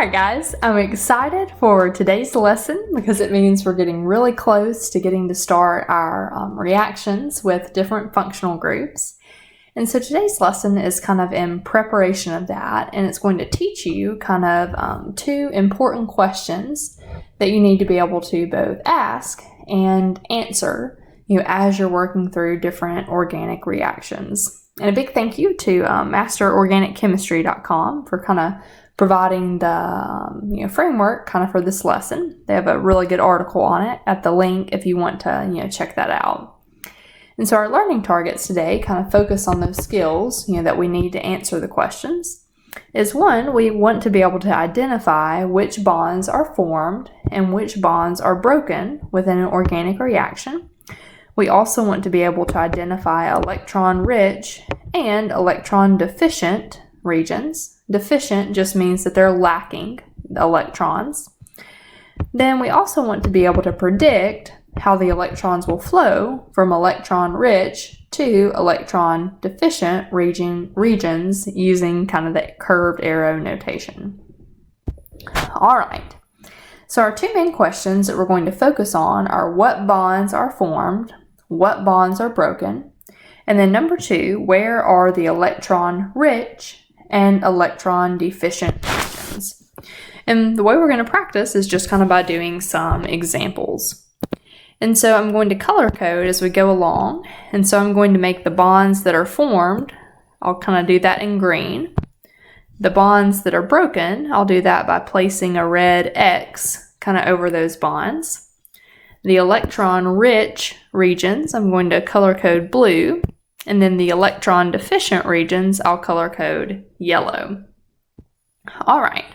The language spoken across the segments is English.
Alright guys, I'm excited for today's lesson because it means we're getting really close to getting to start our reactions with different functional groups. And so today's lesson is kind of in preparation of that, and it's going to teach you kind of two important questions that you need to be able to both ask and answer as you're working through different organic reactions. And a big thank you to masterorganicchemistry.com for kind of providing the framework kind of for this lesson. They have a really good article on it at the link if you want to check that out. And so our learning targets today kind of focus on those skills that we need to answer the questions. Is one, we want to be able to identify which bonds are formed and which bonds are broken within an organic reaction. We also want to be able to identify electron-rich and electron-deficient regions. Deficient just means that they're lacking electrons. Then we also want to be able to predict how the electrons will flow from electron-rich to electron-deficient regions using kind of the curved arrow notation. All right, so our two main questions that we're going to focus on are what bonds are formed, what bonds are broken, and then number two, where are the electron-rich and electron-deficient regions. And the way we're going to practice is just kind of by doing some examples. And so I'm going to color code as we go along. And so I'm going to make the bonds that are formed, I'll kind of do that in green. The bonds that are broken, I'll do that by placing a red X kind of over those bonds. The electron-rich regions, I'm going to color code blue. And then the electron-deficient regions, I'll color code yellow. All right,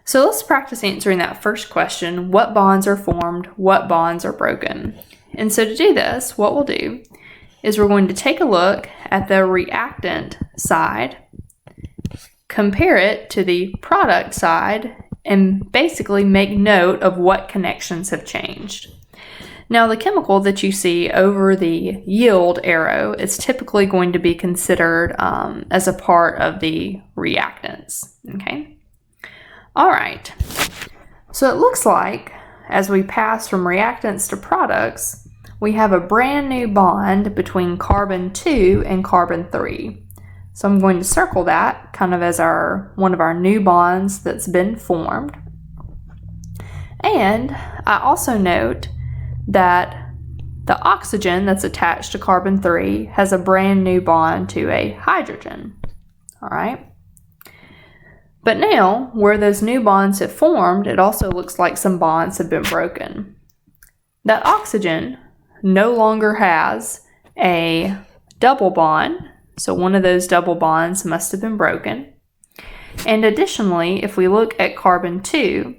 so let's practice answering that first question, what bonds are formed, what bonds are broken? And so to do this, what we'll do is we're going to take a look at the reactant side, compare it to the product side, and basically make note of what connections have changed. Now, the chemical that you see over the yield arrow is typically going to be considered as a part of the reactants, okay? All right, so it looks like as we pass from reactants to products, we have a brand new bond between carbon 2 and carbon 3. So I'm going to circle that kind of as one of our new bonds that's been formed. And I also note that the oxygen that's attached to carbon 3 has a brand new bond to a hydrogen. All right. But now, where those new bonds have formed, it also looks like some bonds have been broken. That oxygen no longer has a double bond, so one of those double bonds must have been broken. And additionally, if we look at carbon 2,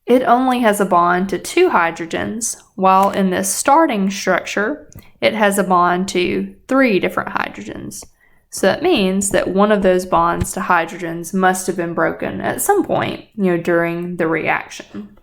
it only has a bond to two hydrogens, while in this starting structure, it has a bond to three different hydrogens. So that means that one of those bonds to hydrogens must have been broken at some point, during the reaction.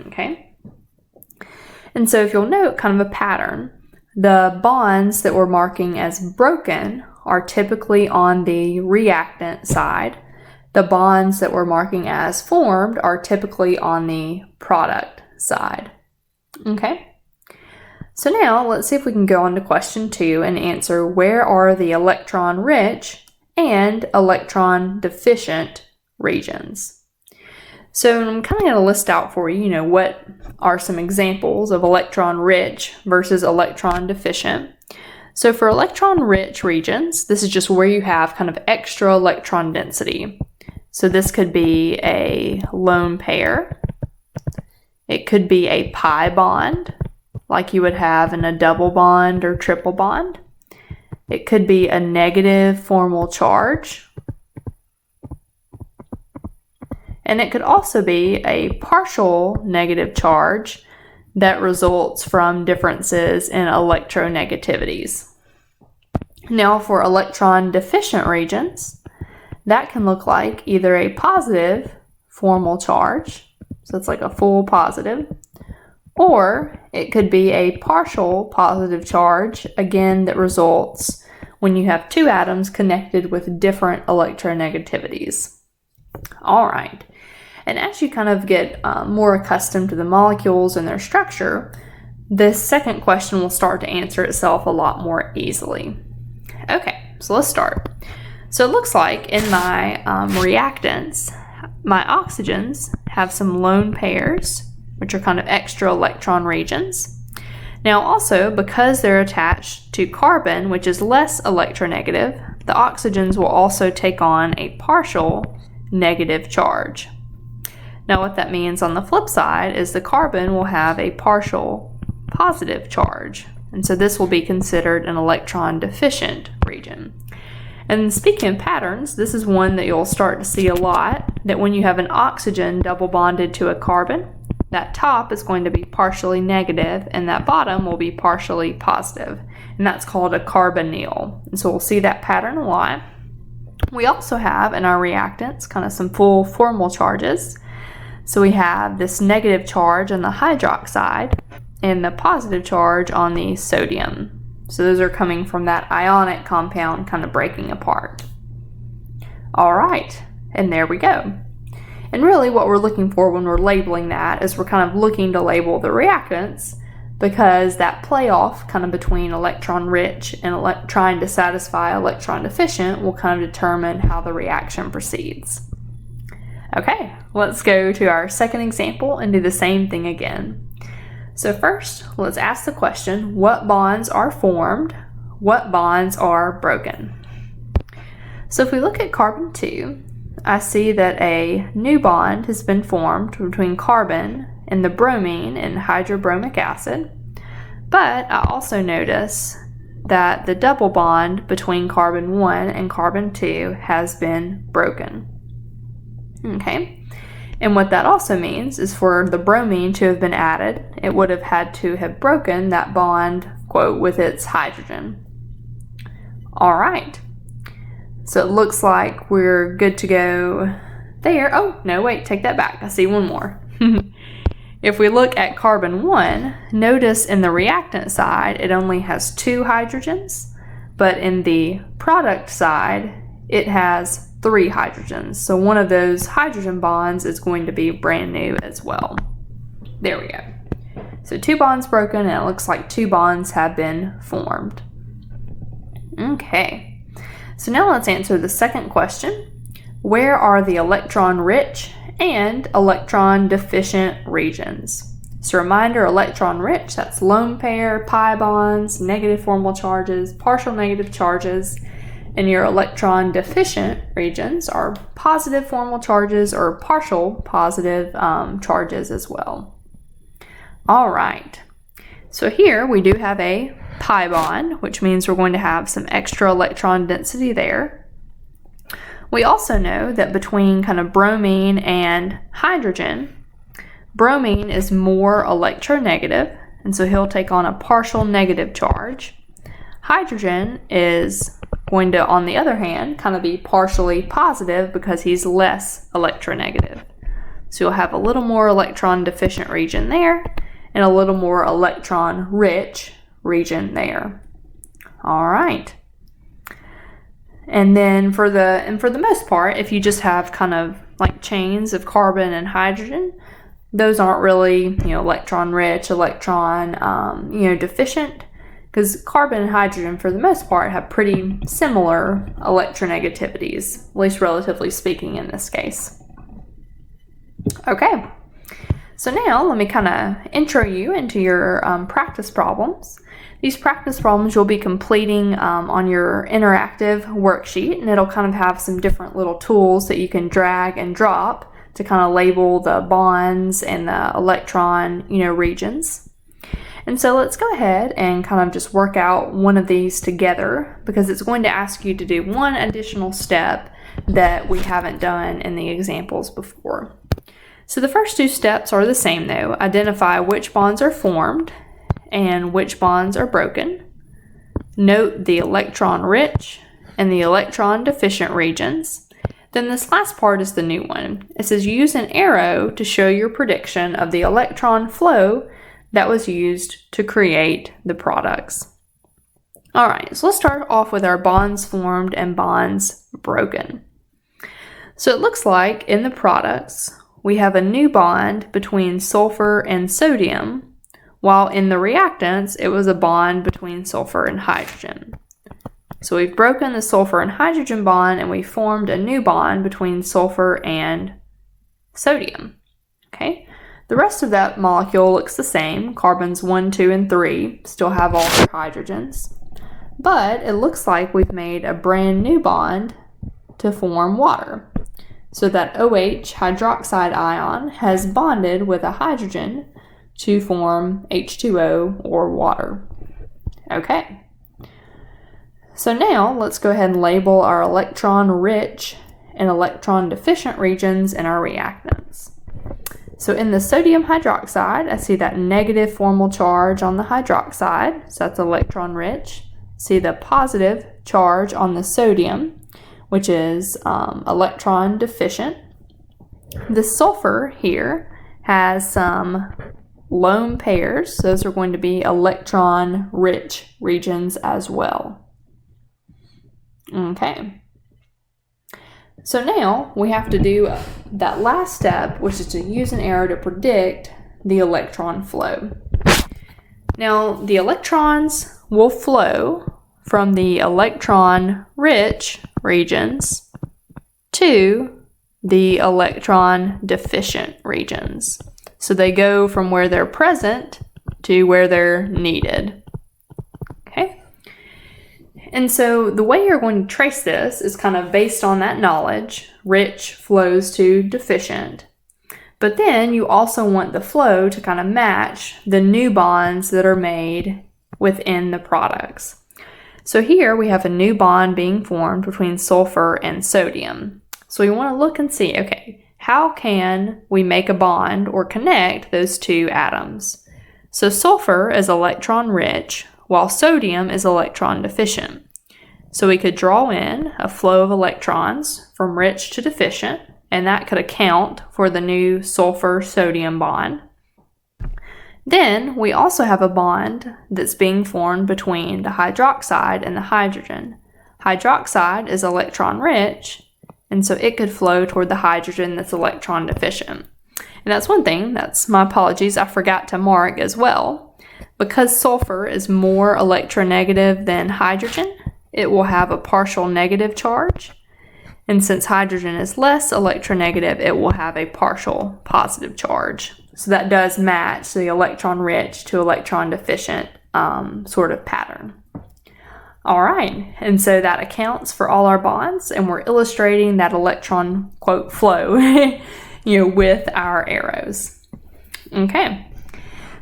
Okay? And so if you'll note kind of a pattern, the bonds that we're marking as broken are typically on the reactant side. The bonds that we're marking as formed are typically on the product side. Okay? So now let's see if we can go on to question 2 and answer where are the electron-rich and electron-deficient regions. So I'm kind of going to list out for you, what are some examples of electron-rich versus electron-deficient. So for electron-rich regions, this is just where you have kind of extra electron density. So this could be a lone pair. It could be a pi bond, like you would have in a double bond or triple bond. It could be a negative formal charge. And it could also be a partial negative charge that results from differences in electronegativities. Now for electron-deficient regions, that can look like either a positive formal charge, so it's like a full positive, or it could be a partial positive charge, again, that results when you have two atoms connected with different electronegativities. All right. And as you kind of get more accustomed to the molecules and their structure, this second question will start to answer itself a lot more easily. Okay, so let's start. So it looks like in my reactants, my oxygens have some lone pairs, which are kind of extra electron regions. Now also, because they're attached to carbon, which is less electronegative, the oxygens will also take on a partial negative charge. Now what that means on the flip side is the carbon will have a partial positive charge. And so this will be considered an electron-deficient region. And speaking of patterns, this is one that you'll start to see a lot, that when you have an oxygen double bonded to a carbon, that top is going to be partially negative and that bottom will be partially positive. And that's called a carbonyl. And so we'll see that pattern a lot. We also have in our reactants kind of some full formal charges. So we have this negative charge on the hydroxide and the positive charge on the sodium. So those are coming from that ionic compound kind of breaking apart. All right, and there we go. And really what we're looking for when we're labeling that is we're kind of looking to label the reactants, because that playoff kind of between electron-rich and trying to satisfy electron-deficient will kind of determine how the reaction proceeds. Okay, let's go to our second example and do the same thing again. So first, let's ask the question, what bonds are formed? What bonds are broken? So if we look at carbon 2, I see that a new bond has been formed between carbon and the bromine in hydrobromic acid. But I also notice that the double bond between carbon 1 and carbon 2 has been broken. Okay. And what that also means is for the bromine to have been added, it would have had to have broken that bond, quote, with its hydrogen. All right. So it looks like we're good to go there. Oh, no, wait, take that back. I see one more. If we look at carbon 1, notice in the reactant side, it only has 2 hydrogens, but in the product side, it has 3 hydrogens. So one of those hydrogen bonds is going to be brand new as well. There we go. So 2 bonds broken, and it looks like 2 bonds have been formed. Okay. So now let's answer the second question. Where are the electron-rich and electron-deficient regions? So reminder, electron-rich, that's lone pair, pi bonds, negative formal charges, partial negative charges. And your electron-deficient regions are positive formal charges or partial positive charges as well. All right. So here we do have a pi bond, which means we're going to have some extra electron density there. We also know that between kind of bromine and hydrogen, bromine is more electronegative, and so he'll take on a partial negative charge. Hydrogen is going to, on the other hand, kind of be partially positive because he's less electronegative. So you'll have a little more electron-deficient region there and a little more electron-rich region there. All right. And then for the most part, if you just have kind of like chains of carbon and hydrogen, those aren't really, electron-rich, deficient, because carbon and hydrogen, for the most part, have pretty similar electronegativities, at least relatively speaking in this case. Okay, so now let me kind of intro you into your practice problems. These practice problems you'll be completing on your interactive worksheet, and it'll kind of have some different little tools that you can drag and drop to kind of label the bonds and the electron, regions. And so let's go ahead and kind of just work out one of these together, because it's going to ask you to do one additional step that we haven't done in the examples before. So the first 2 steps are the same though. Identify which bonds are formed and which bonds are broken. Note the electron-rich and the electron-deficient regions. Then this last part is the new one. It says use an arrow to show your prediction of the electron flow that was used to create the products. All right, so let's start off with our bonds formed and bonds broken. So it looks like in the products, we have a new bond between sulfur and sodium, while in the reactants, it was a bond between sulfur and hydrogen. So we've broken the sulfur and hydrogen bond, and we formed a new bond between sulfur and sodium. Okay, the rest of that molecule looks the same. Carbons 1, 2, and 3 still have all their hydrogens. But it looks like we've made a brand new bond to form water. So that OH hydroxide ion has bonded with a hydrogen to form H2O or water. Okay. So now let's go ahead and label our electron-rich and electron-deficient regions in our reactants. So in the sodium hydroxide, I see that negative formal charge on the hydroxide, so that's electron-rich. See the positive charge on the sodium, which is electron-deficient. The sulfur here has some lone pairs. Those are going to be electron-rich regions as well. Okay. So now we have to do that last step, which is to use an arrow to predict the electron flow. Now, the electrons will flow from the electron-rich regions to the electron-deficient regions. So they go from where they're present to where they're needed. Okay? And so the way you're going to trace this is kind of based on that knowledge. Rich flows to deficient. But then you also want the flow to kind of match the new bonds that are made within the products. So here we have a new bond being formed between sulfur and sodium. So we want to look and see, okay, how can we make a bond or connect those two atoms? So sulfur is electron-rich, while sodium is electron-deficient. So we could draw in a flow of electrons from rich to deficient, and that could account for the new sulfur-sodium bond. Then we also have a bond that's being formed between the hydroxide and the hydrogen. Hydroxide is electron-rich, and so it could flow toward the hydrogen that's electron-deficient. And that's one thing, that's my apologies, I forgot to mark as well. Because sulfur is more electronegative than hydrogen, it will have a partial negative charge. And since hydrogen is less electronegative, it will have a partial positive charge. So that does match the electron-rich to electron-deficient sort of pattern. All right, and so that accounts for all our bonds, and we're illustrating that electron, quote, flow, with our arrows. Okay,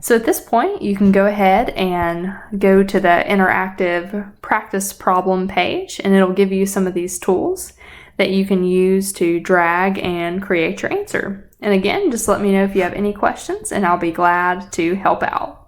so at this point, you can go ahead and go to the interactive practice problem page, and it'll give you some of these tools that you can use to drag and create your answer. And again, just let me know if you have any questions, and I'll be glad to help out.